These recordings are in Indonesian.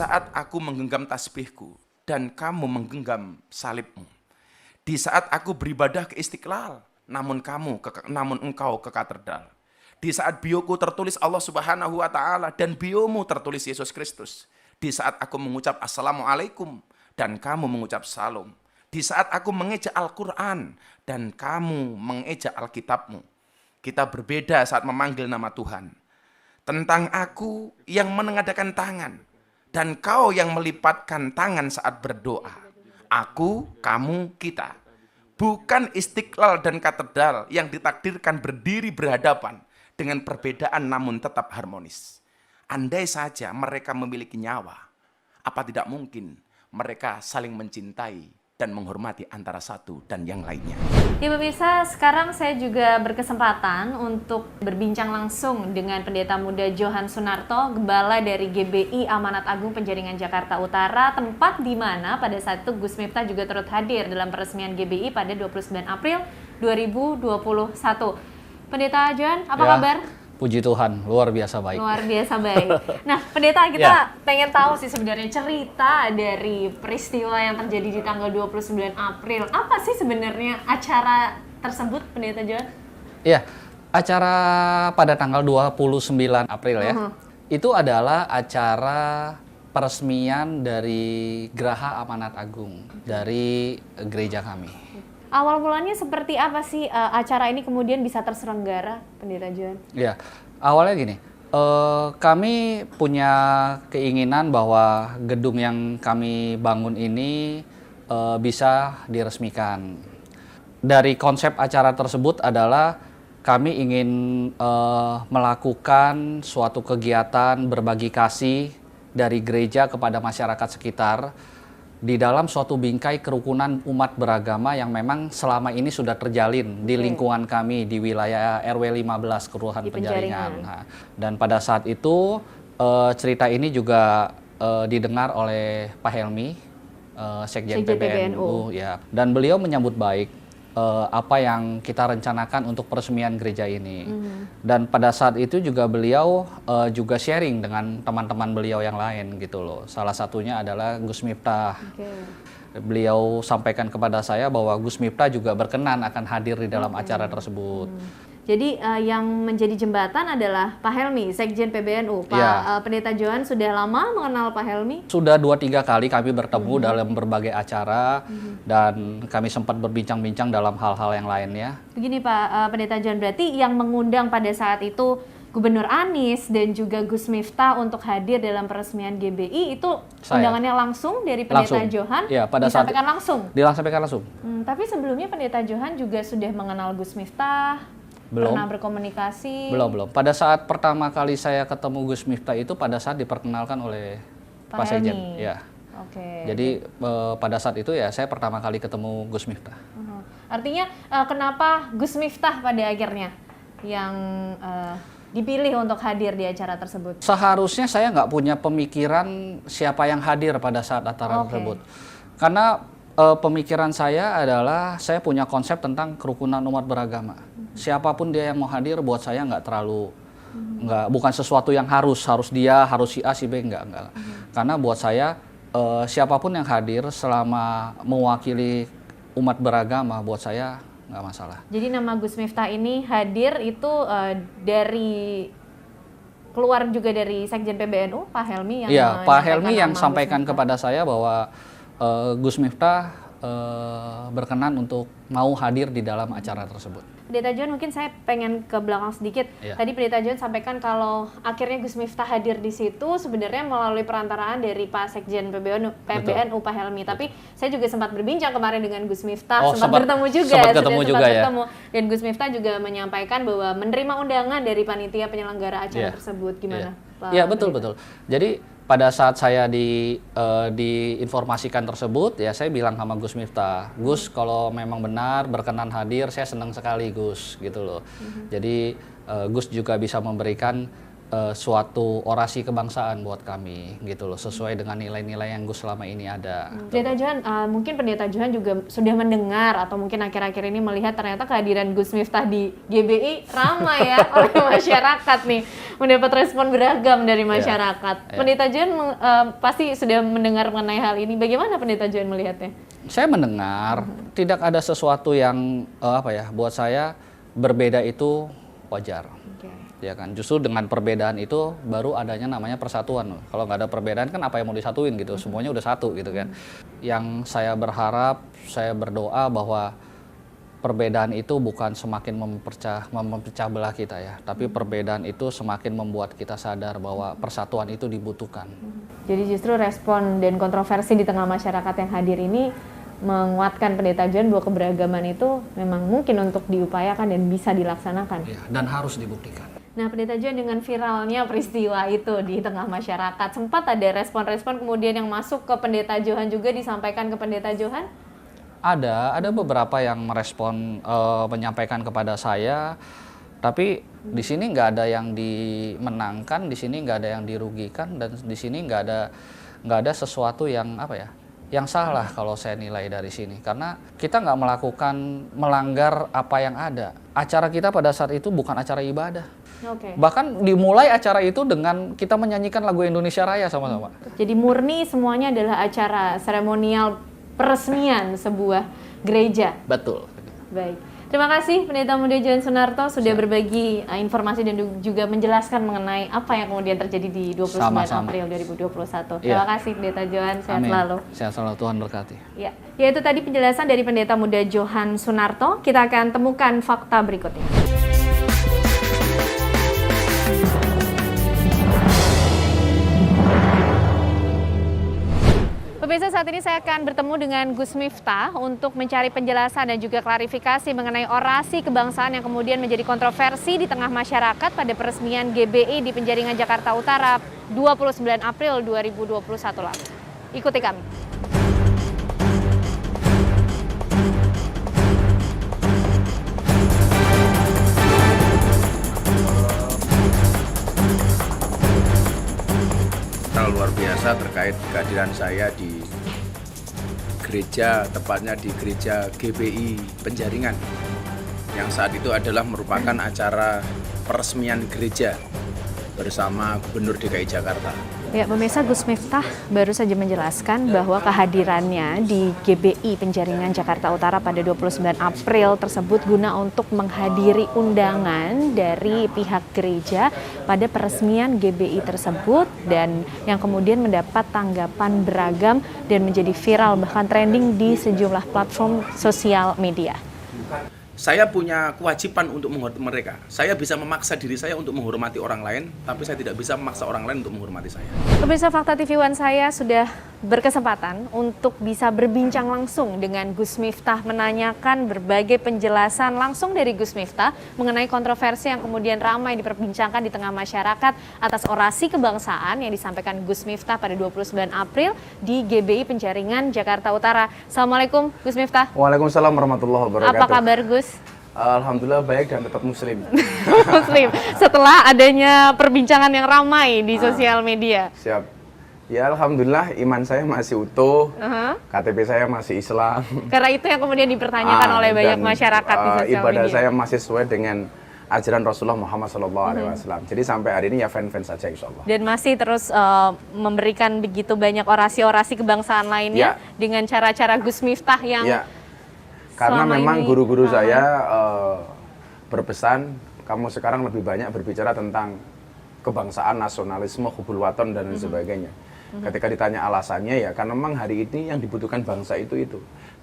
saat aku menggenggam tasbihku dan kamu menggenggam salibmu. Di saat aku beribadah ke Istiqlal, namun engkau ke katedral. Di saat bioku tertulis Allah Subhanahu wa taala dan biomu tertulis Yesus Kristus. Di saat aku mengucap Assalamualaikum dan kamu mengucap Salam. Di saat aku mengeja Al-Quran dan kamu mengeja Alkitabmu. Kita berbeda saat memanggil nama Tuhan. Tentang aku yang menengadakan tangan dan kau yang melipatkan tangan saat berdoa. Aku, kamu, kita. Bukan Istiqlal dan katedral yang ditakdirkan berdiri berhadapan dengan perbedaan namun tetap harmonis. Andai saja mereka memiliki nyawa, apa tidak mungkin mereka saling mencintai dan menghormati antara satu dan yang lainnya. Ya pemirsa, sekarang saya juga berkesempatan untuk berbincang langsung dengan Pendeta Muda Johan Sunarto, Gembala dari GBI Amanat Agung Penjaringan Jakarta Utara, tempat di mana pada saat itu Gus Miftah juga turut hadir dalam peresmian GBI pada 29 April 2021. Pendeta Johan, apa kabar? Puji Tuhan, luar biasa baik. Luar biasa baik. Nah, Pendeta, kita pengen tahu sih sebenarnya cerita dari peristiwa yang terjadi di tanggal 29 April. Apa sih sebenarnya acara tersebut, Pendeta Johan? Ya, acara pada tanggal 29 April ya. Itu adalah acara peresmian dari Geraha Amanat Agung dari gereja kami. Awal mulanya seperti apa sih acara ini kemudian bisa terselenggara, Pendeta Johan? Ya, awalnya gini, kami punya keinginan bahwa gedung yang kami bangun ini bisa diresmikan. Dari konsep acara tersebut adalah kami ingin melakukan suatu kegiatan berbagi kasih dari gereja kepada masyarakat sekitar di dalam suatu bingkai kerukunan umat beragama yang memang selama ini sudah terjalin di lingkungan kami di wilayah RW 15 Kelurahan Penjaringan. Nah, dan pada saat itu cerita ini juga didengar oleh Pak Helmi, Sekjen PBNU, ya, dan beliau menyambut baik apa yang kita rencanakan untuk peresmian gereja ini. Dan pada saat itu juga beliau juga sharing dengan teman-teman beliau yang lain gitu loh. Salah satunya adalah Gus Miftah. Beliau sampaikan kepada saya bahwa Gus Miftah juga berkenan akan hadir di dalam acara tersebut. Jadi yang menjadi jembatan adalah Pak Helmi, Sekjen PBNU. Pak Pendeta Johan sudah lama mengenal Pak Helmi? Sudah 2-3 kali kami bertemu dalam berbagai acara dan kami sempat berbincang-bincang dalam hal-hal yang lainnya. Begini Pak Pendeta Johan, berarti yang mengundang pada saat itu Gubernur Anies dan juga Gus Miftah untuk hadir dalam peresmian GBI itu undangannya langsung dari Pendeta Johan? Ya, pada disampaikan langsung? Disampaikan langsung. Tapi sebelumnya Pendeta Johan juga sudah mengenal Gus Miftah? Belum. Pernah berkomunikasi? Belum. Pada saat pertama kali saya ketemu Gus Miftah itu pada saat diperkenalkan oleh Pak Sekjen. Ya. Jadi pada saat itu ya saya pertama kali ketemu Gus Miftah. Artinya kenapa Gus Miftah pada akhirnya yang dipilih untuk hadir di acara tersebut? Seharusnya saya nggak punya pemikiran siapa yang hadir pada saat acara tersebut. Karena pemikiran saya adalah saya punya konsep tentang kerukunan umat beragama. Siapapun dia yang mau hadir buat saya nggak terlalu bukan sesuatu yang harus dia harus si A si B enggak. Karena buat saya siapapun yang hadir selama mewakili umat beragama buat saya nggak masalah. Jadi nama Gus Miftah ini hadir itu dari keluar juga dari Sekjen PBNU Pak Helmi yang Pak Helmi yang sampaikan kepada saya bahwa Gus Miftah berkenan untuk mau hadir di dalam acara tersebut. Pendeta Johan, mungkin saya pengen ke belakang sedikit. Tadi Pendeta Johan sampaikan kalau akhirnya Gus Miftah hadir di situ sebenarnya melalui perantaraan dari Pak Sekjen PBNU Pak Helmi. Tapi saya juga sempat berbincang kemarin dengan Gus Miftah, sempat bertemu juga. Dan Gus Miftah juga menyampaikan bahwa menerima undangan dari panitia penyelenggara acara tersebut. Gimana? Iya, betul. Jadi pada saat saya diinformasikan tersebut, ya saya bilang sama Gus Miftah, Gus kalau memang benar berkenan hadir, saya senang sekali Gus, gitu loh. Jadi Gus juga bisa memberikan suatu orasi kebangsaan buat kami, gitu loh, sesuai dengan nilai-nilai yang Gus selama ini ada. Pendeta Johan, mungkin Pendeta Johan juga sudah mendengar atau mungkin akhir-akhir ini melihat ternyata kehadiran Gus Miftah di GBI ramai ya oleh masyarakat nih. mendapat respon beragam dari masyarakat. Ya. Pendeta Johan pasti sudah mendengar mengenai hal ini. Bagaimana Pendeta Johan melihatnya? Saya mendengar tidak ada sesuatu yang buat saya berbeda itu wajar. Ya kan, justru dengan perbedaan itu baru adanya namanya persatuan. Kalau nggak ada perbedaan kan apa yang mau disatuin gitu, semuanya udah satu gitu kan. Yang saya berharap, saya berdoa bahwa perbedaan itu bukan semakin memecah belah kita ya, tapi perbedaan itu semakin membuat kita sadar bahwa persatuan itu dibutuhkan. Jadi justru respon dan kontroversi di tengah masyarakat yang hadir ini menguatkan Pendeta Johan bahwa keberagaman itu memang mungkin untuk diupayakan dan bisa dilaksanakan. Ya, dan harus dibuktikan. Nah, Pendeta Johan, dengan viralnya peristiwa itu di tengah masyarakat, sempat ada respon-respon kemudian yang masuk ke Pendeta Johan juga disampaikan ke Pendeta Johan? Ada beberapa yang merespon, menyampaikan kepada saya, tapi di sini nggak ada yang dimenangkan, di sini nggak ada yang dirugikan, dan di sini nggak ada sesuatu yang yang salah kalau saya nilai dari sini, karena kita nggak melanggar apa yang ada. Acara kita pada saat itu bukan acara ibadah. Bahkan dimulai acara itu dengan kita menyanyikan lagu Indonesia Raya sama-sama. Jadi murni semuanya adalah acara seremonial peresmian sebuah gereja. Betul. Baik. Terima kasih Pendeta Muda Johan Sunarto sudah berbagi informasi dan juga menjelaskan mengenai apa yang kemudian terjadi di 29 April 2021. Terima kasih Pendeta Johan, sehat selalu. Sehat selalu, Tuhan berkati. Ya, yaitu tadi penjelasan dari Pendeta Muda Johan Sunarto. Kita akan temukan fakta berikutnya. Pemirsa, saat ini saya akan bertemu dengan Gus Miftah untuk mencari penjelasan dan juga klarifikasi mengenai orasi kebangsaan yang kemudian menjadi kontroversi di tengah masyarakat pada peresmian GBI di Penjaringan Jakarta Utara 29 April 2021 lalu. Ikuti kami. Luar biasa terkait kehadiran saya di gereja, tepatnya di gereja GBI Penjaringan, yang saat itu adalah merupakan acara peresmian gereja bersama Gubernur DKI Jakarta. Ya, pemirsa, Gus Miftah baru saja menjelaskan bahwa kehadirannya di GBI Penjaringan Jakarta Utara pada 29 April tersebut guna untuk menghadiri undangan dari pihak gereja pada peresmian GBI tersebut, dan yang kemudian mendapat tanggapan beragam dan menjadi viral bahkan trending di sejumlah platform sosial media. Saya punya kewajiban untuk menghormati mereka. Saya bisa memaksa diri saya untuk menghormati orang lain, tapi saya tidak bisa memaksa orang lain untuk menghormati saya. Pemirsa Fakta TV One, saya sudah berkesempatan untuk bisa berbincang langsung dengan Gus Miftah, menanyakan berbagai penjelasan langsung dari Gus Miftah mengenai kontroversi yang kemudian ramai diperbincangkan di tengah masyarakat atas orasi kebangsaan yang disampaikan Gus Miftah pada 29 April di GBI Penjaringan Jakarta Utara. Assalamualaikum Gus Miftah. Waalaikumsalam warahmatullahi wabarakatuh. Apa kabar Gus? Alhamdulillah baik dan tetap muslim. Muslim. Setelah adanya perbincangan yang ramai di sosial media. Siap. Ya alhamdulillah iman saya masih utuh, KTP saya masih Islam. Karena itu yang kemudian dipertanyakan oleh banyak masyarakat di sosial ibadah media. saya masih sesuai dengan ajaran Rasulullah Muhammad SAW. Jadi sampai hari ini ya fan-fan saja insya Allah. Dan masih terus memberikan begitu banyak orasi-orasi kebangsaan lainnya dengan cara-cara Gus Miftah yang karena memang guru-guru saya berpesan, kamu sekarang lebih banyak berbicara tentang kebangsaan, nasionalisme, hubul waton dan sebagainya. Ketika ditanya alasannya, ya karena memang hari ini yang dibutuhkan bangsa itu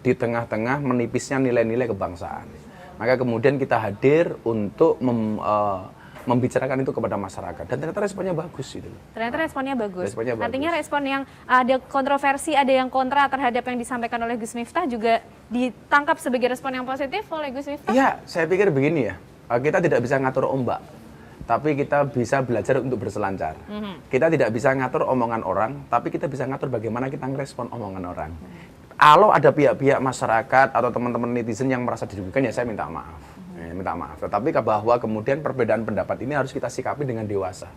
di tengah-tengah menipisnya nilai-nilai kebangsaan. Maka kemudian kita hadir untuk membicarakan itu kepada masyarakat, dan ternyata responnya bagus gitu. Ternyata responnya bagus. Responnya Artinya bagus. respon yang ada kontroversi, ada yang kontra terhadap yang disampaikan oleh Gus Miftah juga ditangkap sebagai respon yang positif oleh Gus Miftah? Iya, saya pikir begini ya, kita tidak bisa ngatur ombak, tapi kita bisa belajar untuk berselancar. Kita tidak bisa ngatur omongan orang, tapi kita bisa ngatur bagaimana kita ngerespon omongan orang. Kalau ada pihak-pihak masyarakat atau teman-teman netizen yang merasa dirugikan, ya saya minta maaf. Minta maaf. Tetapi bahwa kemudian perbedaan pendapat ini harus kita sikapi dengan dewasa.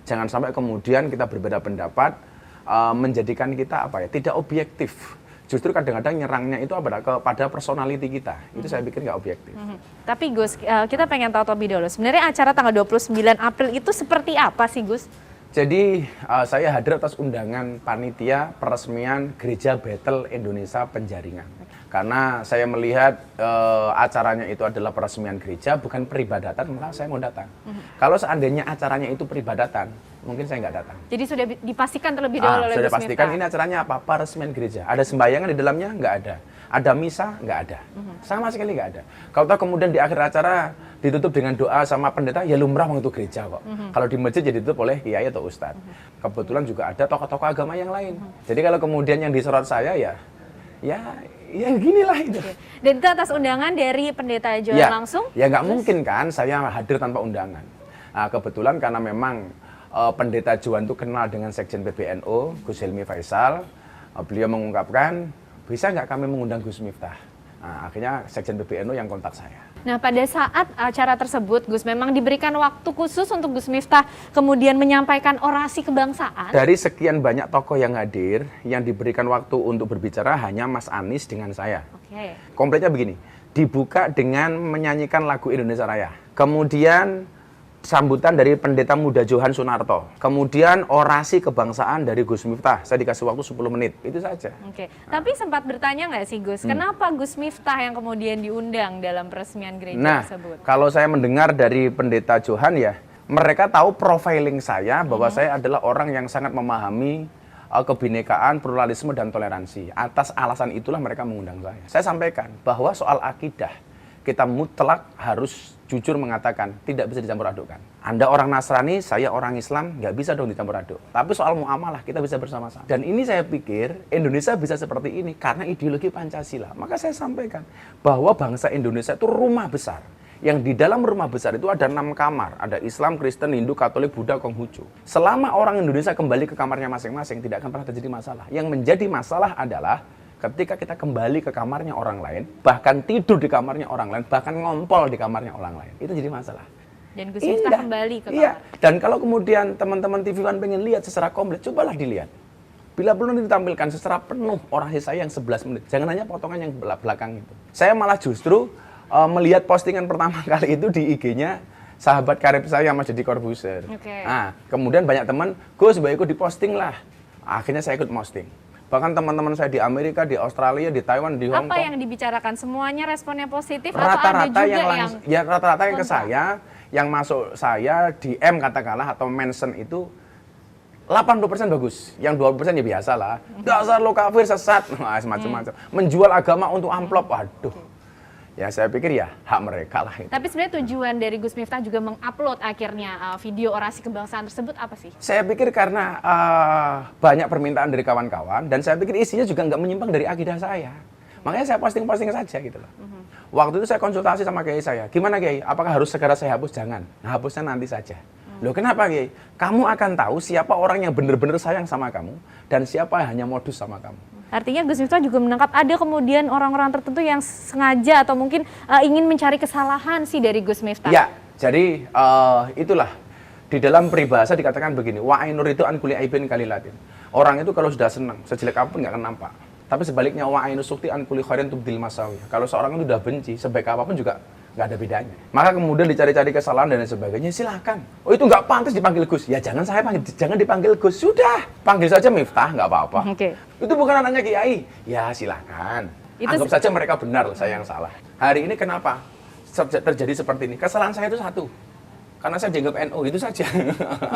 Jangan sampai kemudian kita berbeda pendapat menjadikan kita tidak objektif. Justru kadang-kadang nyerangnya itu kepada personality kita. Itu saya pikir nggak objektif. Tapi Gus, kita pengen tahu lebih dulu. Sebenarnya acara tanggal 29 April itu seperti apa sih Gus? Jadi saya hadir atas undangan panitia peresmian Gereja Bethel Indonesia Penjaringan. Karena saya melihat acaranya itu adalah peresmian gereja, bukan peribadatan, maka saya mau datang. Kalau seandainya acaranya itu peribadatan, mungkin saya nggak datang. Jadi sudah dipastikan terlebih dahulu oleh Sudah Gus pastikan Miftah. ini acaranya apa? Peresmian gereja. Ada sembayangan di dalamnya? Nggak ada. Ada misa? Nggak ada. Sama sekali nggak ada. Kalau tahu kemudian di akhir acara ditutup dengan doa sama pendeta, ya lumrah waktu gereja kok. Kalau di masjid jadi ditutup oleh kiai atau ustadz. Kebetulan juga ada tokoh-tokoh agama yang lain. Jadi kalau kemudian yang disorot saya ya ginilah itu. Dan itu atas undangan dari Pendeta Johan langsung? Ya nggak mungkin kan saya hadir tanpa undangan. Nah, kebetulan karena memang Pendeta Johan itu kenal dengan Sekjen PBNU, Gus Helmi Faisal. Beliau mengungkapkan, bisa nggak kami mengundang Gus Miftah? Nah, akhirnya Sekjen PBNU yang kontak saya. Nah, pada saat acara tersebut, Gus, memang diberikan waktu khusus untuk Gus Miftah kemudian menyampaikan orasi kebangsaan. Dari sekian banyak tokoh yang hadir, yang diberikan waktu untuk berbicara hanya Mas Anies dengan saya. Oke. Kompletnya begini, dibuka dengan menyanyikan lagu Indonesia Raya. Kemudian sambutan dari Pendeta Muda Johan Sunarto. Kemudian orasi kebangsaan dari Gus Miftah. Saya dikasih waktu 10 menit, itu saja. Oke. Tapi sempat bertanya nggak sih Gus, kenapa Gus Miftah yang kemudian diundang dalam peresmian gereja tersebut? Kalau saya mendengar dari Pendeta Johan ya, mereka tahu profiling saya bahwa saya adalah orang yang sangat memahami kebinekaan, pluralisme, dan toleransi. Atas alasan itulah mereka mengundang saya. Saya sampaikan bahwa soal akidah, kita mutlak harus jujur mengatakan tidak bisa dicampur adukkan. Anda orang Nasrani, saya orang Islam, nggak bisa dong dicampur aduk. Tapi soal muamalah kita bisa bersama-sama. Dan ini saya pikir Indonesia bisa seperti ini karena ideologi Pancasila. Maka saya sampaikan bahwa bangsa Indonesia itu rumah besar. Yang di dalam rumah besar itu ada 6 kamar. Ada Islam, Kristen, Hindu, Katolik, Buddha, Konghucu. Selama orang Indonesia kembali ke kamarnya masing-masing, tidak akan pernah terjadi masalah. Yang menjadi masalah adalah ketika kita kembali ke kamarnya orang lain, bahkan tidur di kamarnya orang lain, bahkan ngompol di kamarnya orang lain, itu jadi masalah. Dan Gus Miftah kembali ke kamar. Iya. Dan kalau kemudian teman-teman TV One pengen lihat secara komplit, cobalah dilihat. Bila belum ditampilkan secara penuh orasi saya yang 11 menit, jangan hanya potongan yang belakang itu. Saya malah justru melihat postingan pertama kali itu di IG-nya sahabat karib saya Mas Deddy Corbuzier. Nah, kemudian banyak teman, Gus, baikku diposting lah. Akhirnya saya ikut posting. Bahkan teman-teman saya di Amerika, di Australia, di Taiwan, di Hong Kong. Apa yang dibicarakan? Semuanya responnya positif atau ada juga yang rata-rata yang ke saya, yang masuk saya DM katakanlah atau mention itu 80% bagus. Yang 20% ya biasa lah. Dasar lo kafir, sesat, semacam-macam. Menjual agama untuk amplop, waduh. Ya saya pikir ya hak mereka lah itu. Tapi sebenarnya tujuan dari Gus Miftah juga mengupload akhirnya video orasi kebangsaan tersebut apa sih? Saya pikir karena banyak permintaan dari kawan-kawan dan saya pikir isinya juga nggak menyimpang dari akidah saya. Makanya saya posting-posting saja gitu loh. Waktu itu saya konsultasi sama kiai saya. Gimana kiai? Apakah harus segera saya hapus? Jangan. Nah, hapusnya nanti saja. Loh kenapa kiai? Kamu akan tahu siapa orang yang benar-benar sayang sama kamu dan siapa yang hanya modus sama kamu. Artinya Gus Miftah juga menangkap ada kemudian orang-orang tertentu yang sengaja atau mungkin ingin mencari kesalahan sih dari Gus Miftah. Ya, jadi itulah di dalam peribahasa dikatakan begini, wa ainur itu an kulli aibin kalilatin. Orang itu kalau sudah senang, sejelek apapun nggak akan nampak. Tapi sebaliknya wa ainus sukti an kulli khairin tubdil masawi. Kalau seorang itu sudah benci, sebaik apapun juga nggak ada bedanya. Maka kemudian dicari-cari kesalahan dan lain sebagainya, silakan. Oh itu nggak pantas dipanggil Gus. Ya jangan saya panggil, jangan dipanggil Gus. Sudah, panggil saja Miftah, nggak apa-apa. Itu bukan anaknya Kiai. Ya silakan. Anggap saja mereka benar, saya yang salah. Hari ini kenapa terjadi seperti ini? Kesalahan saya itu satu. Karena saya dianggap NU, itu saja.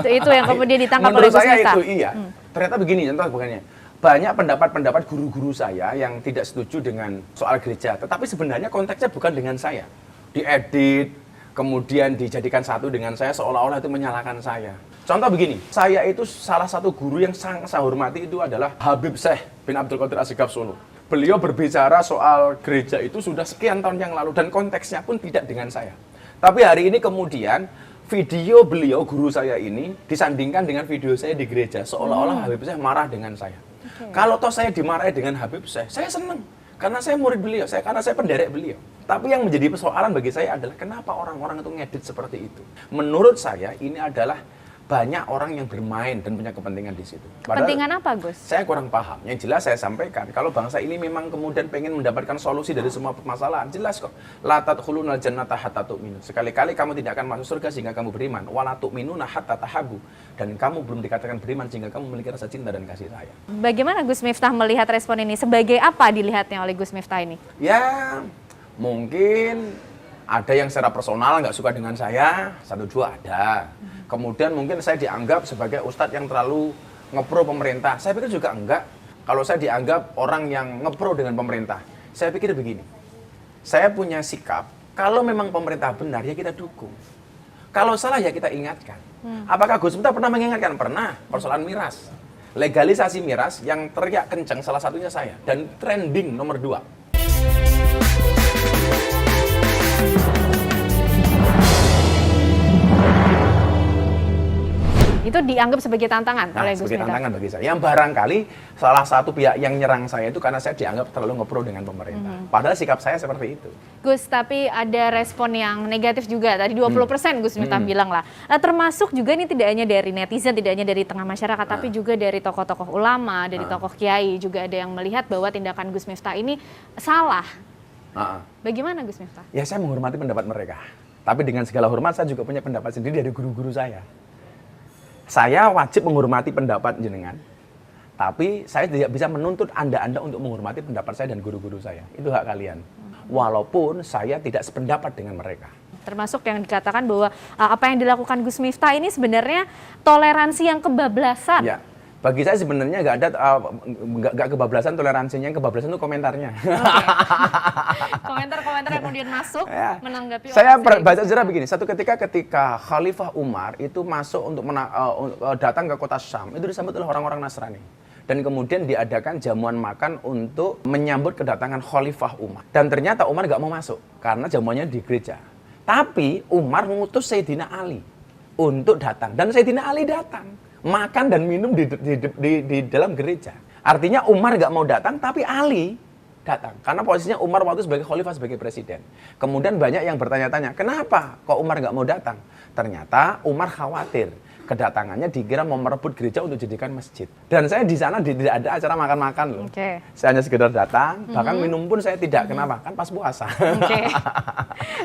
Itu yang kemudian ditangkap oleh Gus Miftah. Menurut saya itu iya. Ternyata begini contoh bukannya. Banyak pendapat-pendapat guru-guru saya yang tidak setuju dengan soal gereja. Tetapi sebenarnya konteksnya bukan dengan saya. Diedit, kemudian dijadikan satu dengan saya seolah-olah itu menyalahkan saya. Contoh begini, saya itu salah satu guru yang sangat saya hormati itu adalah Habib Syekh bin Abdul Qadir Asy-Syighab Solo. Beliau berbicara soal gereja itu sudah sekian tahun yang lalu dan konteksnya pun tidak dengan saya. Tapi hari ini kemudian video beliau guru saya ini disandingkan dengan video saya di gereja seolah-olah Habib Syekh marah dengan saya. Kalau toh saya dimarahi dengan Habib Syekh, saya senang. Karena saya murid beliau, karena saya penderek beliau. Tapi yang menjadi persoalan bagi saya adalah kenapa orang-orang itu ngedit seperti itu. Menurut saya ini adalah banyak orang yang bermain dan punya kepentingan di situ. Kepentingan apa, Gus? Saya kurang paham. Yang jelas saya sampaikan, kalau bangsa ini memang kemudian pengen mendapatkan solusi dari semua permasalahan, jelas kok. La tadkhulunal jannata hatta tu'minu. Sekali-kali kamu tidak akan masuk surga sehingga kamu beriman. Wa la tu'minuna hatta tahabbu. Dan kamu belum dikatakan beriman sehingga kamu memiliki rasa cinta dan kasih sayang. Bagaimana Gus Miftah melihat respon ini? Sebagai apa dilihatnya oleh Gus Miftah ini? Ya, mungkin ada yang secara personal nggak suka dengan saya, 1-2 ada. Kemudian mungkin saya dianggap sebagai ustadz yang terlalu ngepro pemerintah. Saya pikir juga enggak. Kalau saya dianggap orang yang ngepro dengan pemerintah, saya pikir begini. Saya punya sikap, kalau memang pemerintah benar ya kita dukung. Kalau salah ya kita ingatkan. Apakah Gus Miftah pernah mengingatkan? Pernah, persoalan miras. Legalisasi miras yang teriak kencang salah satunya saya. Dan trending nomor 2. Itu dianggap sebagai tantangan oleh Gus sebagai Miftah. tantangan bagi saya. Yang barangkali salah satu pihak yang nyerang saya itu karena saya dianggap terlalu ngepro dengan pemerintah. Padahal sikap saya seperti itu. Gus, tapi ada respon yang negatif juga. Tadi 20% Gus Miftah bilang lah. Termasuk juga ini tidak hanya dari netizen, tidak hanya dari tengah masyarakat, tapi juga dari tokoh-tokoh ulama, dari tokoh kiai. Juga ada yang melihat bahwa tindakan Gus Miftah ini salah. Bagaimana Gus Miftah? Ya saya menghormati pendapat mereka. Tapi dengan segala hormat saya juga punya pendapat sendiri dari guru-guru saya. Saya wajib menghormati pendapat jenengan, tapi saya tidak bisa menuntut Anda untuk menghormati pendapat saya dan guru-guru saya. Itu hak kalian. Walaupun saya tidak sependapat dengan mereka. Termasuk yang dikatakan bahwa apa yang dilakukan Gus Miftah ini sebenarnya toleransi yang kebablasan. Ya, bagi saya sebenarnya nggak ada nggak kebablasan toleransinya, yang kebablasan itu komentarnya. Komentar-komentar yang kemudian masuk menanggapi. Saya baca sejarah begini. Satu ketika Khalifah Umar itu masuk untuk datang ke kota Syam, itu disambut oleh orang-orang Nasrani. Dan kemudian diadakan jamuan makan untuk menyambut kedatangan Khalifah Umar. Dan ternyata Umar nggak mau masuk karena jamuannya di gereja. Tapi Umar mengutus Sayyidina Ali untuk datang. Dan Sayyidina Ali datang. Makan dan minum di dalam gereja. Artinya Umar nggak mau datang, tapi Ali datang. Karena posisinya Umar waktu sebagai khalifah, sebagai presiden. Kemudian banyak yang bertanya-tanya, kenapa kok Umar nggak mau datang? Ternyata Umar khawatir kedatangannya dikira mau merebut gereja untuk dijadikan masjid. Dan saya di sana tidak ada acara makan-makan loh. Saya hanya sekedar datang, bahkan minum pun saya tidak. Kenapa? Kan pas puasa.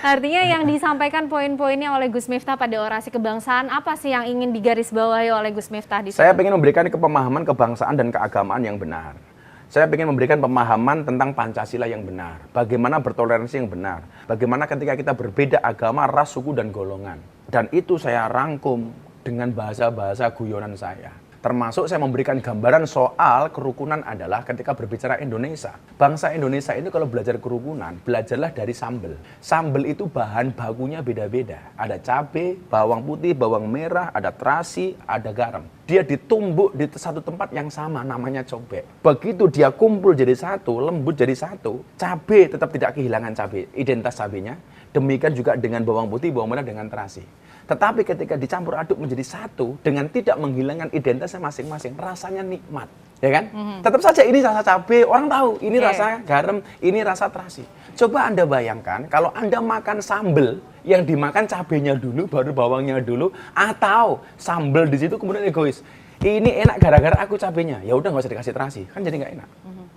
Artinya yang disampaikan poin-poinnya oleh Gus Miftah pada orasi kebangsaan, apa sih yang ingin digarisbawahi oleh Gus Miftah di Saya ingin memberikan pemahaman kebangsaan dan keagamaan yang benar. Saya ingin memberikan pemahaman tentang Pancasila yang benar. Bagaimana bertoleransi yang benar. Bagaimana ketika kita berbeda agama, ras, suku, dan golongan. Dan itu saya rangkum dengan bahasa-bahasa guyonan saya. Termasuk saya memberikan gambaran soal kerukunan adalah ketika berbicara Indonesia. Bangsa Indonesia ini kalau belajar kerukunan, belajarlah dari sambal. Sambal itu bahan bakunya beda-beda. Ada cabai, bawang putih, bawang merah, ada terasi, ada garam. Dia ditumbuk di satu tempat yang sama, namanya cobek. Begitu dia kumpul jadi satu, lembut jadi satu, cabai tetap tidak kehilangan cabai, identitas cabainya. Demikian juga dengan bawang putih, bawang merah, dengan terasi. Tetapi ketika dicampur aduk menjadi satu dengan tidak menghilangkan identitasnya masing-masing, rasanya nikmat, ya kan? Tetap saja ini rasa cabai, orang tahu ini rasa garam, ini rasa terasi. Coba Anda bayangkan kalau Anda makan sambal yang dimakan cabainya dulu, baru bawangnya dulu, atau sambal di situ kemudian egois. Ini enak gara-gara aku cabainya, ya udah nggak usah dikasih terasi, kan jadi nggak enak.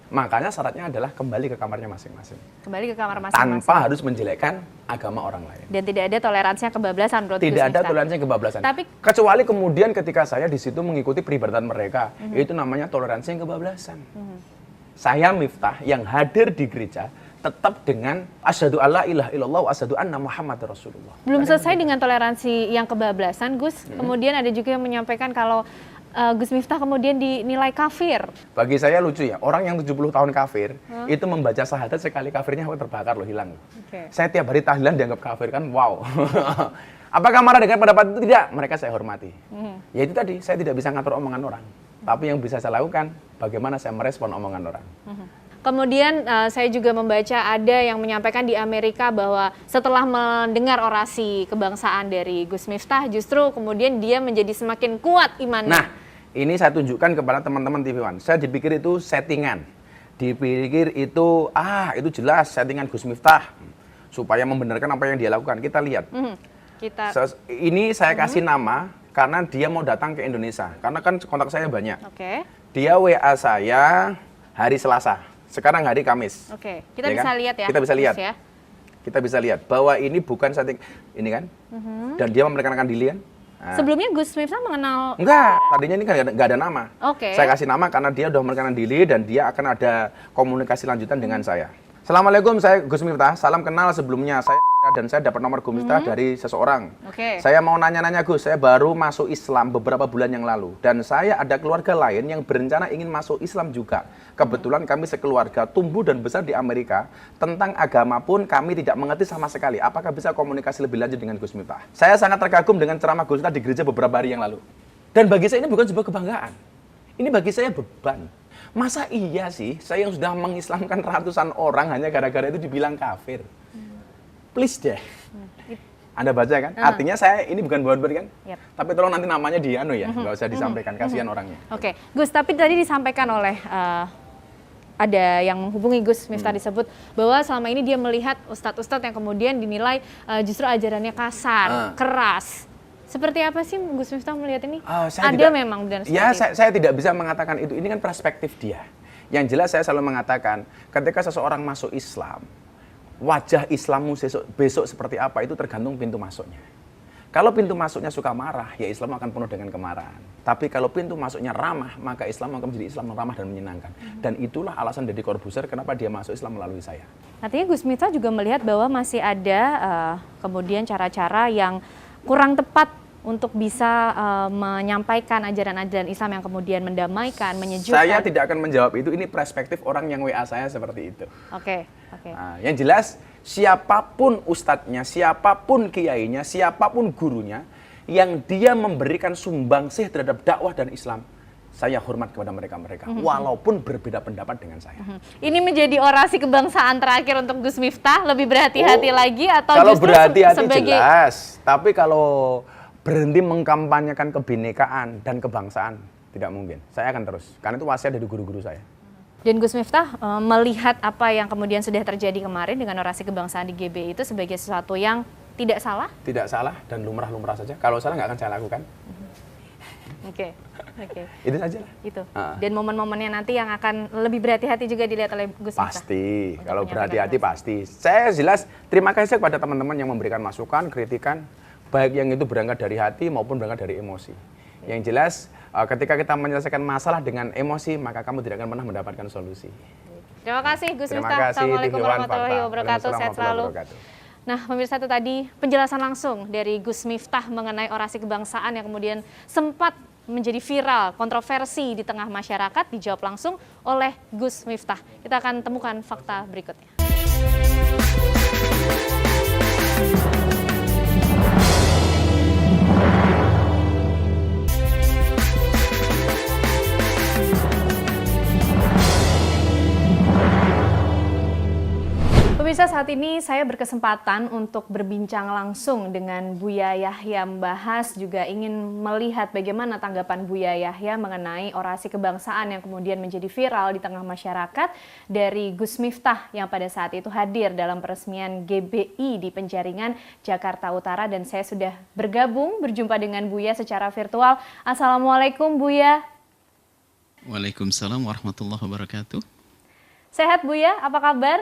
Makanya syaratnya adalah kembali ke kamarnya masing-masing. Kembali ke kamar masing-masing. Tanpa harus menjelekkan agama orang lain. Dan tidak ada toleransinya kebablasan menurut Tidak Gus ada Miftah. toleransinya kebablasan. Tapi kecuali kemudian ketika saya di situ mengikuti peribadatan mereka, itu namanya toleransi yang kebablasan. Saya Miftah yang hadir di gereja tetap dengan asyhadu alla ilaha illallah wa asyhadu anna Muhammad Rasulullah. Belum selesai dengan toleransi yang kebablasan, Gus. Kemudian ada juga yang menyampaikan kalau Gus Miftah kemudian dinilai kafir. Bagi saya lucu ya, orang yang 70 tahun kafir, itu membaca syahadat sekali kafirnya terbakar loh, hilang. Saya tiap hari tahlilan dianggap kafir kan, wow. Apakah marah dengan pendapat itu? Tidak, mereka saya hormati. Ya itu tadi, saya tidak bisa ngatur omongan orang. Tapi yang bisa saya lakukan, bagaimana saya merespon omongan orang. Kemudian saya juga membaca ada yang menyampaikan di Amerika bahwa setelah mendengar orasi kebangsaan dari Gus Miftah, justru kemudian dia menjadi semakin kuat imannya. Nah, ini saya tunjukkan kepada teman-teman TV One. Saya dipikir itu settingan. Dipikir itu, itu jelas settingan Gus Miftah. Supaya membenarkan apa yang dia lakukan. Kita lihat. Kita Ini saya kasih nama, karena dia mau datang ke Indonesia. Karena kan kontak saya banyak. Oke. Dia WA saya hari Selasa. Sekarang hari Kamis. Oke. Kita Ya bisa kan? lihat ya. Kita bisa lihat. Gus, ya. Kita bisa lihat bahwa ini bukan setting ini kan. Dan dia memperkenalkan diri kan. Nah, Sebelumnya Gus Miftah mengenal. enggak, tadinya ini kan nggak ada nama. Oke. Saya kasih nama karena dia udah memperkenalkan diri dan dia akan ada komunikasi lanjutan dengan saya. Assalamualaikum, saya Gus Miftah. Salam kenal sebelumnya. Saya dapat nomor Gus Miftah dari seseorang. Oke. Saya mau nanya-nanya Gus, saya baru masuk Islam beberapa bulan yang lalu. Dan saya ada keluarga lain yang berencana ingin masuk Islam juga. Kebetulan kami sekeluarga tumbuh dan besar di Amerika. Tentang agama pun kami tidak mengerti sama sekali. Apakah bisa komunikasi lebih lanjut dengan Gus Miftah? Saya sangat terkagum dengan ceramah Gus Miftah di gereja beberapa hari yang lalu. Dan bagi saya ini bukan sebuah kebanggaan. Ini bagi saya beban. Masa iya sih saya yang sudah mengislamkan ratusan orang hanya gara-gara itu dibilang kafir? Please deh. Anda baca kan? Artinya saya ini bukan buat kan? Yep. Tapi tolong nanti namanya ya, nggak usah disampaikan, kasihan orangnya. Oke, Gus, tapi tadi disampaikan oleh ada yang menghubungi Gus Miftah disebut bahwa selama ini dia melihat ustadz-ustadz yang kemudian dinilai justru ajarannya kasar, keras. Seperti apa sih Gus Miftah melihat ini? Ada memang benar Ya, seperti saya tidak bisa mengatakan itu. Ini kan perspektif dia. Yang jelas saya selalu mengatakan, ketika seseorang masuk Islam, wajah Islammu besok seperti apa itu tergantung pintu masuknya. Kalau pintu masuknya suka marah, ya Islam akan penuh dengan kemarahan. Tapi kalau pintu masuknya ramah, maka Islam akan menjadi Islam yang ramah dan menyenangkan. Dan itulah alasan Deddy Corbuzier kenapa dia masuk Islam melalui saya. Artinya Gus Miftah juga melihat bahwa masih ada kemudian cara-cara yang kurang tepat untuk bisa menyampaikan ajaran-ajaran Islam yang kemudian mendamaikan, menyejukkan. Saya tidak akan menjawab itu, ini perspektif orang yang WA saya seperti itu. Oke. Nah, yang jelas, siapapun ustadznya, siapapun kiainya, siapapun gurunya, yang dia memberikan sumbangsih terhadap dakwah dan Islam, saya hormat kepada mereka-mereka, walaupun berbeda pendapat dengan saya. Ini menjadi orasi kebangsaan terakhir untuk Gus Miftah, lebih berhati-hati lagi atau kalau justru berhati-hati sebagai... jelas, tapi kalau berhenti mengkampanyekan kebinekaan dan kebangsaan, tidak mungkin. Saya akan terus, karena itu wasiat dari guru-guru saya. Dan Gus Miftah melihat apa yang kemudian sudah terjadi kemarin dengan orasi kebangsaan di GB itu sebagai sesuatu yang tidak salah? Tidak salah dan lumrah-lumrah saja. Kalau salah nggak akan saya lakukan. Oke. Itu saja lah. Itu. Dan momen-momennya nanti yang akan lebih berhati-hati juga dilihat oleh Gus Miftah. Pasti, kalau berhati-hati pasti. Saya jelas terima kasih kepada teman-teman yang memberikan masukan, kritikan, baik yang itu berangkat dari hati maupun berangkat dari emosi. Yang jelas, ketika kita menyelesaikan masalah dengan emosi, maka kamu tidak akan pernah mendapatkan solusi. Terima kasih Gus Terima Miftah. kasih, Assalamualaikum TV One warahmatullahi Fakta. wabarakatuh. Sehat selalu. Wabarakatuh. Nah, pemirsa, itu tadi penjelasan langsung dari Gus Miftah mengenai orasi kebangsaan yang kemudian sempat menjadi viral, kontroversi di tengah masyarakat, dijawab langsung oleh Gus Miftah. Kita akan temukan fakta berikutnya. Pemirsa, saat ini saya berkesempatan untuk berbincang langsung dengan Buya Yahya Mbahas, juga ingin melihat bagaimana tanggapan Buya Yahya mengenai orasi kebangsaan yang kemudian menjadi viral di tengah masyarakat dari Gus Miftah yang pada saat itu hadir dalam peresmian GBI di Penjaringan, Jakarta Utara, dan saya sudah berjumpa dengan Buya secara virtual. Assalamualaikum Buya. Waalaikumsalam warahmatullahi wabarakatuh. Sehat Buya, apa kabar?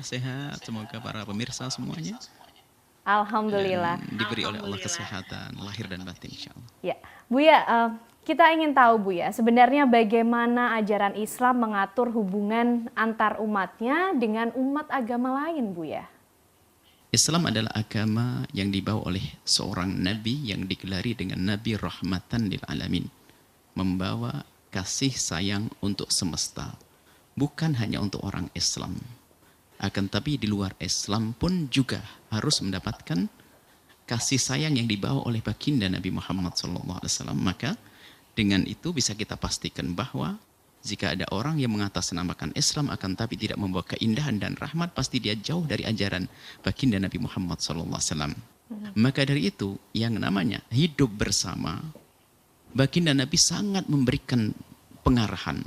Sehat, semoga para pemirsa semuanya Alhamdulillah. diberi oleh Allah kesehatan lahir dan batin insyaallah. Ya, Buya, kita ingin tahu Buya, sebenarnya bagaimana ajaran Islam mengatur hubungan antar umatnya dengan umat agama lain, Buya? Islam adalah agama yang dibawa oleh seorang nabi yang digelari dengan Nabi Rahmatan lil Alamin, membawa kasih sayang untuk semesta, bukan hanya untuk orang Islam. Akan tapi di luar Islam pun juga harus mendapatkan kasih sayang yang dibawa oleh baginda Nabi Muhammad SAW. Maka dengan itu bisa kita pastikan bahwa jika ada orang yang mengatasnamakan Islam akan tapi tidak membawa keindahan dan rahmat, pasti dia jauh dari ajaran baginda Nabi Muhammad SAW. Maka dari itu yang namanya hidup bersama, baginda Nabi sangat memberikan pengarahan,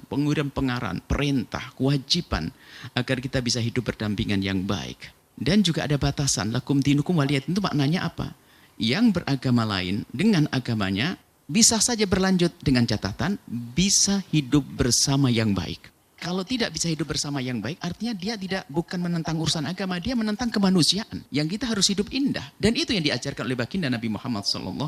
pengarahan, perintah, kewajiban agar kita bisa hidup berdampingan yang baik. Dan juga ada batasan, lakum dinukum waliyadin, itu maknanya apa? yang beragama lain dengan agamanya bisa saja berlanjut dengan catatan bisa hidup bersama yang baik. Kalau tidak bisa hidup bersama yang baik, artinya dia bukan menentang urusan agama, dia menentang kemanusiaan. Yang kita harus hidup indah. Dan itu yang diajarkan oleh baginda Nabi Muhammad SAW.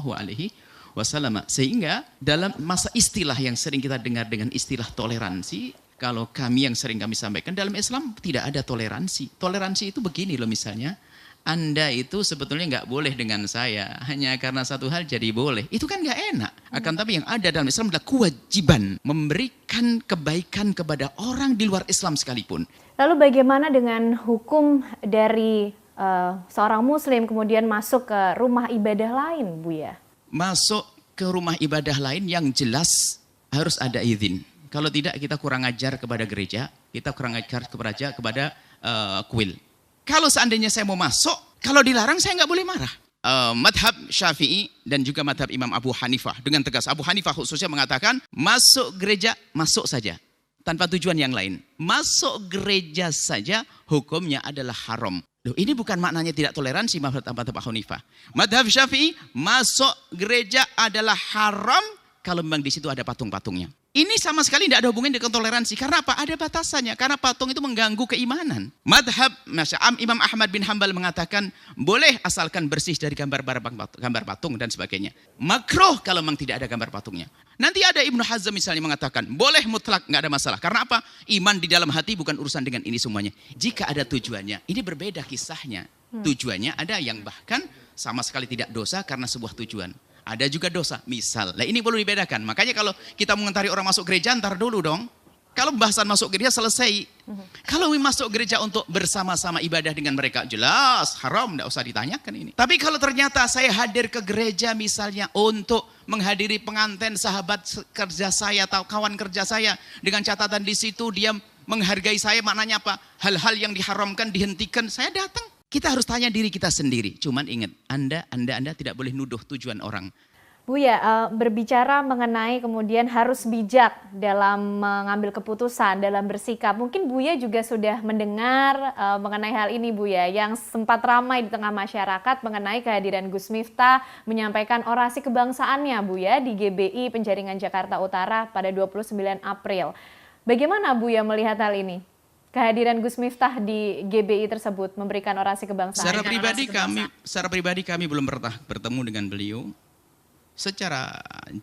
Sehingga dalam masa istilah yang sering kita dengar dengan istilah toleransi, kalau kami yang sering kami sampaikan, dalam Islam tidak ada toleransi. Toleransi itu begini loh misalnya, Anda itu sebetulnya nggak boleh dengan saya, hanya karena satu hal jadi boleh. Itu kan nggak enak. Akan tapi yang ada dalam Islam adalah kewajiban memberikan kebaikan kepada orang di luar Islam sekalipun. Lalu bagaimana dengan hukum dari seorang muslim kemudian masuk ke rumah ibadah lain, Buya? Masuk ke rumah ibadah lain yang jelas harus ada izin. Kalau tidak kita kurang ajar kepada gereja, kita kurang ajar kepada kuil. Kalau seandainya saya mau masuk, kalau dilarang saya nggak boleh marah. Madhab Syafi'i dan juga madhab Imam Abu Hanifah dengan tegas. Abu Hanifah khususnya mengatakan masuk gereja, masuk saja. Tanpa tujuan yang lain. Masuk gereja saja hukumnya adalah haram. Loh, ini bukan maknanya tidak toleransi madhab Abu Hanifah. Madhab Syafi'i, masuk gereja adalah haram kalau memang di situ ada patung-patungnya. Ini sama sekali tidak ada hubungan dengan toleransi. Karena apa? Ada batasannya. Karena patung itu mengganggu keimanan. Madhab Imam Ahmad bin Hanbal mengatakan boleh asalkan bersih dari gambar patung dan sebagainya. Makruh kalau memang tidak ada gambar patungnya. Nanti ada Ibnu Hazm misalnya mengatakan boleh mutlak, nggak ada masalah. Karena apa? Iman di dalam hati bukan urusan dengan ini semuanya. Jika ada tujuannya, ini berbeda kisahnya. Tujuannya ada yang bahkan sama sekali tidak dosa karena sebuah tujuan. Ada juga dosa, misal. Nah ini perlu dibedakan. Makanya kalau kita mengentari orang masuk gereja, ntar dulu dong. Kalau pembahasan masuk gereja selesai. Kalau masuk gereja untuk bersama-sama ibadah dengan mereka, jelas haram, tidak usah ditanyakan ini. Tapi kalau ternyata saya hadir ke gereja misalnya untuk menghadiri pengantin sahabat kerja saya atau kawan kerja saya, dengan catatan di situ dia menghargai saya, maknanya apa? Hal-hal yang diharamkan dihentikan, saya datang. Kita harus tanya diri kita sendiri. Cuman ingat, Anda tidak boleh nuduh tujuan orang. Buya, berbicara mengenai kemudian harus bijak dalam mengambil keputusan, dalam bersikap. Mungkin Buya juga sudah mendengar mengenai hal ini, Buya, yang sempat ramai di tengah masyarakat mengenai kehadiran Gus Miftah menyampaikan orasi kebangsaannya, Buya, di GBI Penjaringan Jakarta Utara pada 29 April. Bagaimana Buya melihat hal ini? Kehadiran Gus Miftah di GBI tersebut memberikan orasi kebangsaan. Secara pribadi kami belum pernah bertemu dengan beliau. Secara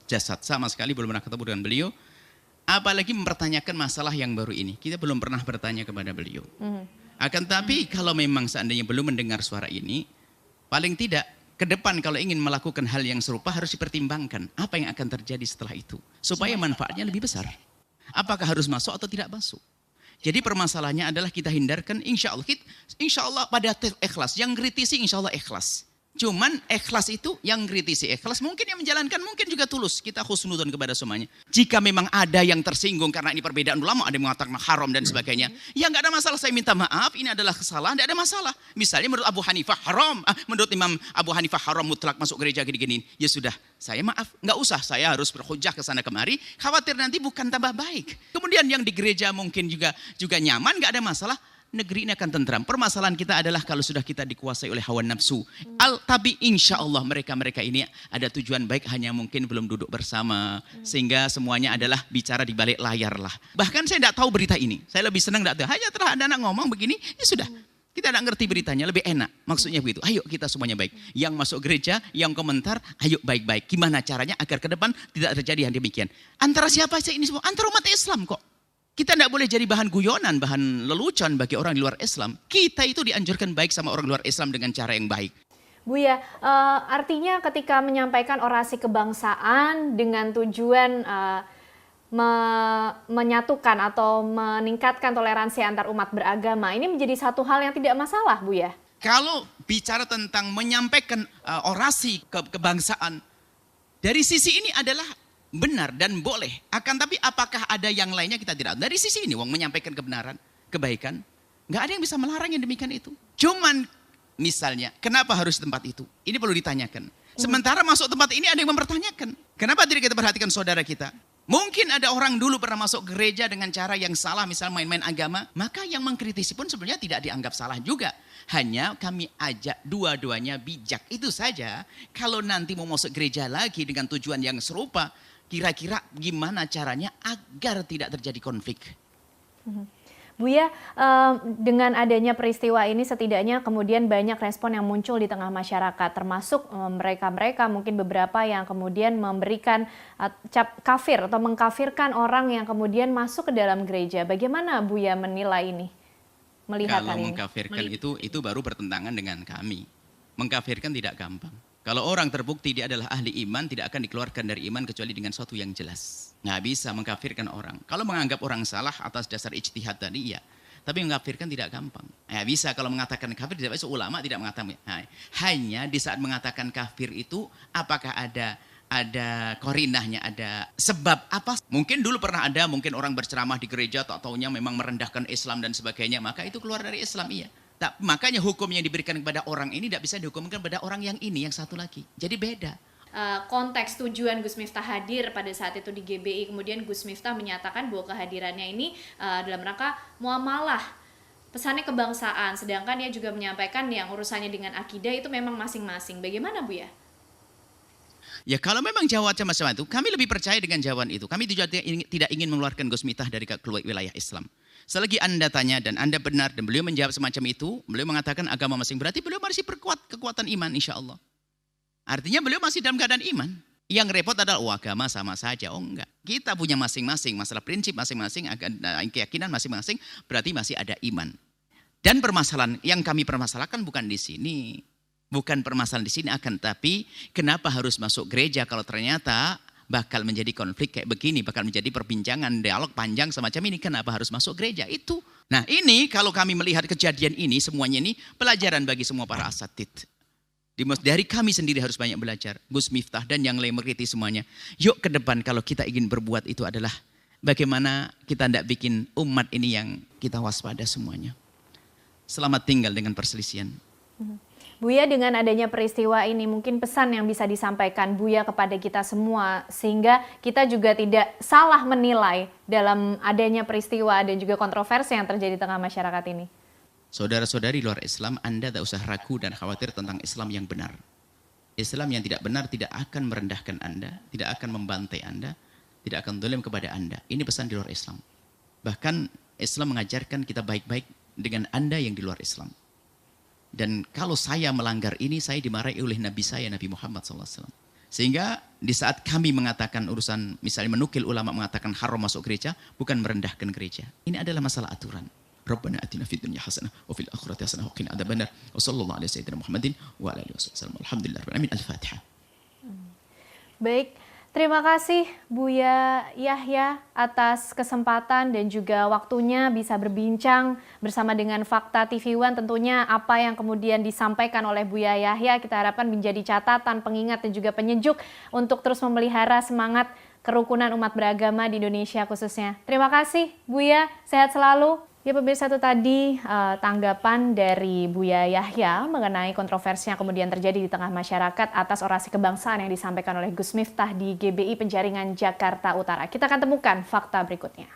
jasad sama sekali belum pernah ketemu dengan beliau. Apalagi mempertanyakan masalah yang baru ini. Kita belum pernah bertanya kepada beliau. Akan tapi kalau memang seandainya belum mendengar suara ini, paling tidak ke depan kalau ingin melakukan hal yang serupa harus dipertimbangkan. Apa yang akan terjadi setelah itu. Supaya manfaatnya lebih besar. Apakah harus masuk atau tidak masuk. Jadi permasalahannya adalah kita hindarkan insya Allah pada ikhlas. Yang kritisi insya Allah ikhlas. Cuman ikhlas itu yang kritisi ikhlas. Mungkin yang menjalankan mungkin juga tulus. Kita khusnudon kepada semuanya. Jika memang ada yang tersinggung karena ini perbedaan ulama. Ada yang mengatakan haram dan sebagainya. Ya nggak ada masalah, saya minta maaf. Ini adalah kesalahan, nggak ada masalah. Misalnya menurut Abu Hanifah haram. Menurut Imam Abu Hanifah haram mutlak masuk gereja gini-gini. Ya sudah, saya maaf. Nggak usah saya harus berhujah ke sana kemari. Khawatir nanti bukan tambah baik. Kemudian yang di gereja mungkin juga nyaman, nggak ada masalah. Negeri ini akan tentram. Permasalahan kita adalah kalau sudah kita dikuasai oleh hawa nafsu. Tapi insya Allah mereka ini ada tujuan baik, hanya mungkin belum duduk bersama. Sehingga semuanya adalah bicara di balik layar lah. Bahkan saya tidak tahu berita ini. Saya lebih senang tidak tahu. Hanya telah ada anak ngomong begini, ya sudah. Kita tidak ngerti beritanya, lebih enak. Maksudnya begitu. Ayo kita semuanya baik. Yang masuk gereja, yang komentar, ayo baik-baik. Gimana caranya agar ke depan tidak terjadi yang demikian. Antara siapa sih ini semua? Antara umat Islam kok. Kita tidak boleh jadi bahan guyonan, bahan lelucon bagi orang di luar Islam. Kita itu dianjurkan baik sama orang luar Islam dengan cara yang baik. Buya, artinya ketika menyampaikan orasi kebangsaan dengan tujuan menyatukan atau meningkatkan toleransi antar umat beragama, ini menjadi satu hal yang tidak masalah, Buya? Kalau bicara tentang menyampaikan orasi kebangsaan, dari sisi ini adalah benar dan boleh. Akan tapi apakah ada yang lainnya kita tidak. Dari sisi ini menyampaikan kebenaran, kebaikan, nggak ada yang bisa melarang yang demikian itu. Cuman misalnya, kenapa harus tempat itu? Ini perlu ditanyakan. Sementara masuk tempat ini ada yang mempertanyakan. Kenapa tidak kita perhatikan saudara kita? Mungkin ada orang dulu pernah masuk gereja dengan cara yang salah, misalnya main-main agama, maka yang mengkritisi pun sebenarnya tidak dianggap salah juga. Hanya kami ajak dua-duanya bijak. Itu saja. Kalau nanti mau masuk gereja lagi dengan tujuan yang serupa, kira-kira gimana caranya agar tidak terjadi konflik? Buya, dengan adanya peristiwa ini setidaknya kemudian banyak respon yang muncul di tengah masyarakat, termasuk mereka-mereka mungkin beberapa yang kemudian memberikan cap kafir atau mengkafirkan orang yang kemudian masuk ke dalam gereja. Bagaimana Buya menilai ini? Melihat Kalau hal ini? mengkafirkan itu baru bertentangan dengan kami. Mengkafirkan tidak gampang. Kalau orang terbukti dia adalah ahli iman, tidak akan dikeluarkan dari iman kecuali dengan sesuatu yang jelas. Nggak bisa mengkafirkan orang. Kalau menganggap orang salah atas dasar ijtihad tadi, ya. Tapi mengkafirkan tidak gampang. Ya bisa kalau mengatakan kafir, tidak bisa ulama tidak mengatakan. Nah, hanya di saat mengatakan kafir itu, apakah ada korinahnya, ada sebab apa? Mungkin dulu pernah ada, mungkin orang berceramah di gereja, tak taunya memang merendahkan Islam dan sebagainya, maka itu keluar dari Islam, iya. Makanya hukum yang diberikan kepada orang ini tidak bisa dihukumkan kepada orang yang ini, yang satu lagi. Jadi beda. Konteks tujuan Gus Miftah hadir pada saat itu di GBI, kemudian Gus Miftah menyatakan bahwa kehadirannya ini dalam rangka muamalah, pesannya kebangsaan, sedangkan dia juga menyampaikan yang urusannya dengan akidah itu memang masing-masing. Bagaimana Bu ya? Ya kalau memang jawabannya macam itu, kami lebih percaya dengan jawaban itu. Kami tidak ingin mengeluarkan Gus Miftah dari wilayah Islam. Selagi Anda tanya dan Anda benar dan beliau menjawab semacam itu, beliau mengatakan agama masing, berarti beliau masih perkuat kekuatan iman insya Allah. Artinya beliau masih dalam keadaan iman. Yang repot adalah agama sama saja. Oh enggak. Kita punya masing-masing, masalah prinsip masing-masing, keyakinan masing-masing, berarti masih ada iman. Dan permasalahan yang kami permasalahkan bukan di sini. Bukan permasalahan di sini akan, tapi kenapa harus masuk gereja kalau ternyata bakal menjadi konflik kayak begini, bakal menjadi perbincangan, dialog panjang semacam ini, kenapa harus masuk gereja itu. Nah ini kalau kami melihat kejadian ini, semuanya ini pelajaran bagi semua para asatid. Dari kami sendiri harus banyak belajar, Gus Miftah dan yang lain mengkritik semuanya. Yuk ke depan kalau kita ingin berbuat itu adalah bagaimana kita tidak bikin umat ini yang kita waspada semuanya. Selamat tinggal dengan perselisihan. Buya, dengan adanya peristiwa ini mungkin pesan yang bisa disampaikan Buya kepada kita semua sehingga kita juga tidak salah menilai dalam adanya peristiwa dan juga kontroversi yang terjadi di tengah masyarakat ini. Saudara-saudari luar Islam, Anda tak usah ragu dan khawatir tentang Islam yang benar. Islam yang tidak benar tidak akan merendahkan Anda, tidak akan membantai Anda, tidak akan zalim kepada Anda. Ini pesan di luar Islam. Bahkan Islam mengajarkan kita baik-baik dengan Anda yang di luar Islam. Dan kalau saya melanggar ini, saya dimarahi oleh Nabi saya, Nabi Muhammad SAW. Sehingga di saat kami mengatakan urusan, misalnya menukil ulama mengatakan haram masuk gereja, bukan merendahkan gereja. Ini adalah masalah aturan. Rabbana atina fid dunya hasanah wa fil akhirati hasanah wa qina adzabannar. Wa sallallahu alaihi sayyidina Muhammadin wa ala alihi wasallam. Alhamdulillahirabbil alamin. Al-Fatihah. Baik. Terima kasih Buya Yahya atas kesempatan dan juga waktunya bisa berbincang bersama dengan Fakta TV One. Tentunya apa yang kemudian disampaikan oleh Buya Yahya kita harapkan menjadi catatan, pengingat dan juga penyejuk untuk terus memelihara semangat kerukunan umat beragama di Indonesia khususnya. Terima kasih Buya, sehat selalu. Ya pemirsa, itu tadi tanggapan dari Buya Yahya mengenai kontroversi yang kemudian terjadi di tengah masyarakat atas orasi kebangsaan yang disampaikan oleh Gus Miftah di GBI Penjaringan Jakarta Utara. Kita akan temukan fakta berikutnya.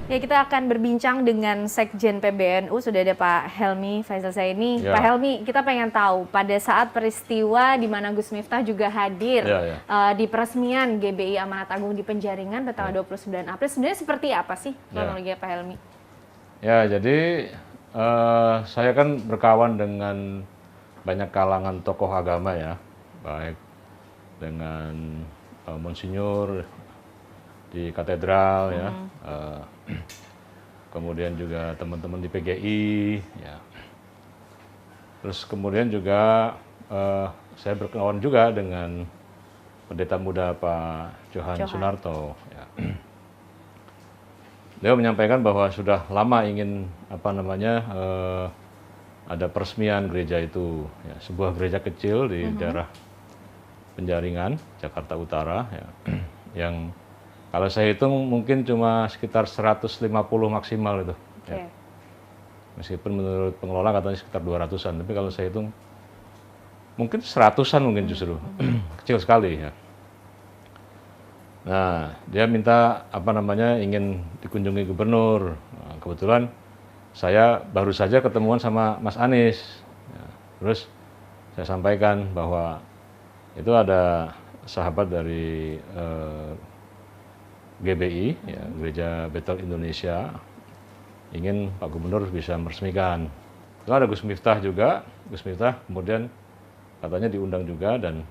Ya, kita akan berbincang dengan Sekjen PBNU, sudah ada Pak Helmi Faisal Zaini. Ya. Pak Helmi, kita pengen tahu pada saat peristiwa di mana Gus Miftah juga hadir di peresmian GBI Amanat Agung di Penjaringan pada tanggal 29 April, sebenarnya seperti apa sih kronologinya Pak Helmi? Ya, jadi saya kan berkawan dengan banyak kalangan tokoh agama ya, baik dengan Monsinyur di katedral ya, kemudian juga teman-teman di PGI ya, terus kemudian juga saya berkawan juga dengan pendeta muda Pak Johan Sunarto ya. Beliau menyampaikan bahwa sudah lama ingin ada peresmian gereja itu ya, sebuah gereja kecil di daerah Penjaringan Jakarta Utara ya, yang Kalau saya hitung mungkin cuma sekitar 150 maksimal itu. Oke. Ya. Meskipun menurut pengelola katanya sekitar 200-an, tapi kalau saya hitung mungkin 100-an mungkin justru. Kecil sekali ya. Nah, dia minta ingin dikunjungi gubernur. Nah, kebetulan saya baru saja ketemuan sama Mas Anies. Ya, terus saya sampaikan bahwa itu ada sahabat dari GBI, ya, Gereja Bethel Indonesia, ingin Pak Gubernur bisa meresmikan. Lalu ada Gus Miftah juga, Gus Miftah kemudian katanya diundang juga, dan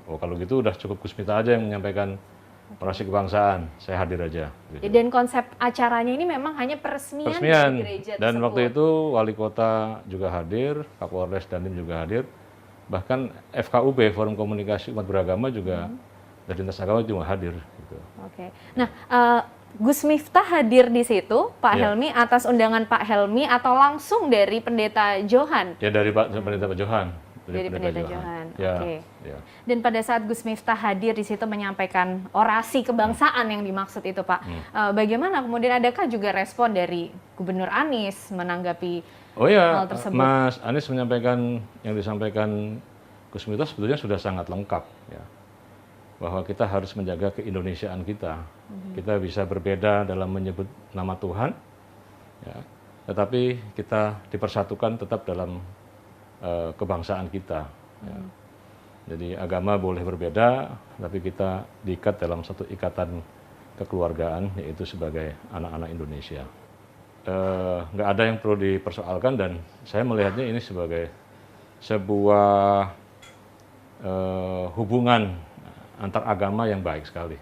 kalau gitu udah cukup Gus Miftah aja yang menyampaikan orasi kebangsaan, saya hadir aja. Gitu. Dan konsep acaranya ini memang hanya peresmian di gereja dan tersebut. waktu itu wali kota juga hadir, Kapolres Dandim juga hadir, bahkan FKUB Forum Komunikasi Umat Beragama juga dari lintas agama juga hadir. Gitu. Oke. Nah, Gus Miftah hadir di situ, Pak Helmi, atas undangan Pak Helmi atau langsung dari Pendeta Johan? Ya dari Pendeta Johan. Dari Pendeta Johan. Ya, Oke. ya. Dan pada saat Gus Miftah hadir di situ menyampaikan orasi kebangsaan yang dimaksud itu, Pak. Bagaimana kemudian, adakah juga respon dari Gubernur Anies menanggapi hal tersebut? Mas Anies menyampaikan yang disampaikan Gus Miftah sebetulnya sudah sangat lengkap, ya. Bahwa kita harus menjaga keindonesiaan kita. Kita bisa berbeda dalam menyebut nama Tuhan, ya, tetapi kita dipersatukan tetap dalam kebangsaan kita. Ya. Jadi agama boleh berbeda, tapi kita diikat dalam satu ikatan kekeluargaan, yaitu sebagai anak-anak Indonesia. Nggak ada yang perlu dipersoalkan, dan saya melihatnya ini sebagai sebuah hubungan antar agama yang baik sekali.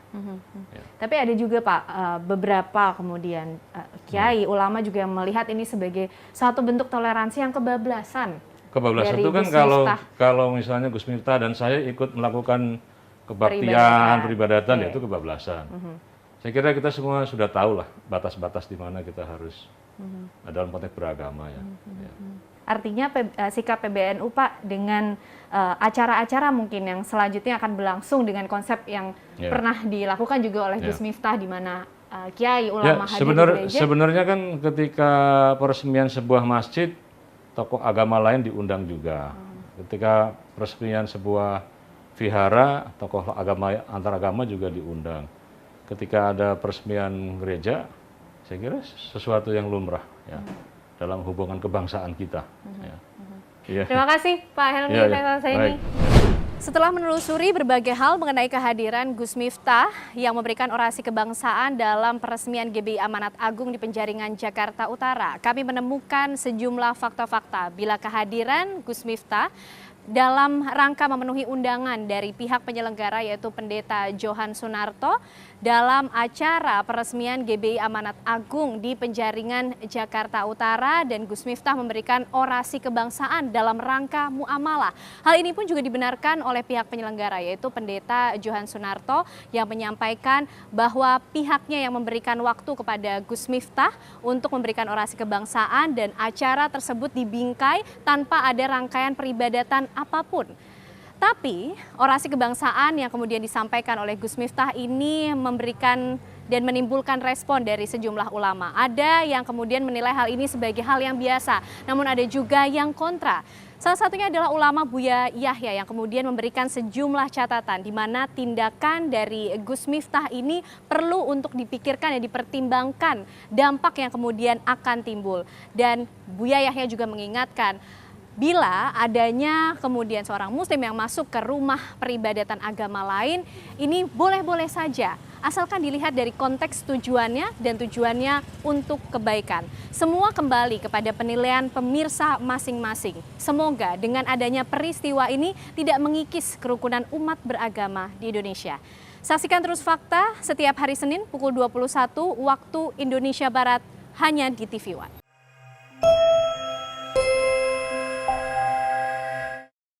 Ya. Tapi ada juga, Pak, beberapa kemudian kiai, ulama juga melihat ini sebagai suatu bentuk toleransi yang kebablasan. Kebablasan itu kan kalau misalnya Gus Miftah dan saya ikut melakukan kebaktian, peribadatan, ya itu kebablasan. Saya kira kita semua sudah tahu lah batas-batas di mana kita harus dalam konteks beragama, ya. Ya. Artinya sikap PBNU, Pak, dengan acara-acara mungkin yang selanjutnya akan berlangsung dengan konsep yang pernah dilakukan juga oleh Gus Miftah, di mana kiai, ulama hadir di gereja. Sebenarnya kan ketika peresmian sebuah masjid, tokoh agama lain diundang juga. Ketika peresmian sebuah vihara, tokoh agama antar agama juga diundang. Ketika ada peresmian gereja, saya kira sesuatu yang lumrah, ya, dalam hubungan kebangsaan kita. Ya. Ya. Terima kasih Pak Helmi Faisal. Setelah menelusuri berbagai hal mengenai kehadiran Gus Miftah yang memberikan orasi kebangsaan dalam peresmian GBI Amanat Agung di Penjaringan Jakarta Utara, kami menemukan sejumlah fakta-fakta bila kehadiran Gus Miftah dalam rangka memenuhi undangan dari pihak penyelenggara, yaitu Pendeta Johan Sunarto, dalam acara peresmian GBI Amanat Agung di Penjaringan Jakarta Utara, dan Gus Miftah memberikan orasi kebangsaan dalam rangka muamalah. Hal ini pun juga dibenarkan oleh pihak penyelenggara, yaitu Pendeta Johan Sunarto, yang menyampaikan bahwa pihaknya yang memberikan waktu kepada Gus Miftah untuk memberikan orasi kebangsaan, dan acara tersebut dibingkai tanpa ada rangkaian peribadatan apapun. Tapi orasi kebangsaan yang kemudian disampaikan oleh Gus Miftah ini memberikan dan menimbulkan respon dari sejumlah ulama. Ada yang kemudian menilai hal ini sebagai hal yang biasa, namun ada juga yang kontra. Salah satunya adalah ulama Buya Yahya yang kemudian memberikan sejumlah catatan di mana tindakan dari Gus Miftah ini perlu untuk dipikirkan dan dipertimbangkan dampak yang kemudian akan timbul. Dan Buya Yahya juga mengingatkan, bila adanya kemudian seorang muslim yang masuk ke rumah peribadatan agama lain, ini boleh-boleh saja, asalkan dilihat dari konteks tujuannya dan tujuannya untuk kebaikan. Semua kembali kepada penilaian pemirsa masing-masing. Semoga dengan adanya peristiwa ini tidak mengikis kerukunan umat beragama di Indonesia. Saksikan terus Fakta setiap hari Senin pukul 21 waktu Indonesia Barat hanya di TV One.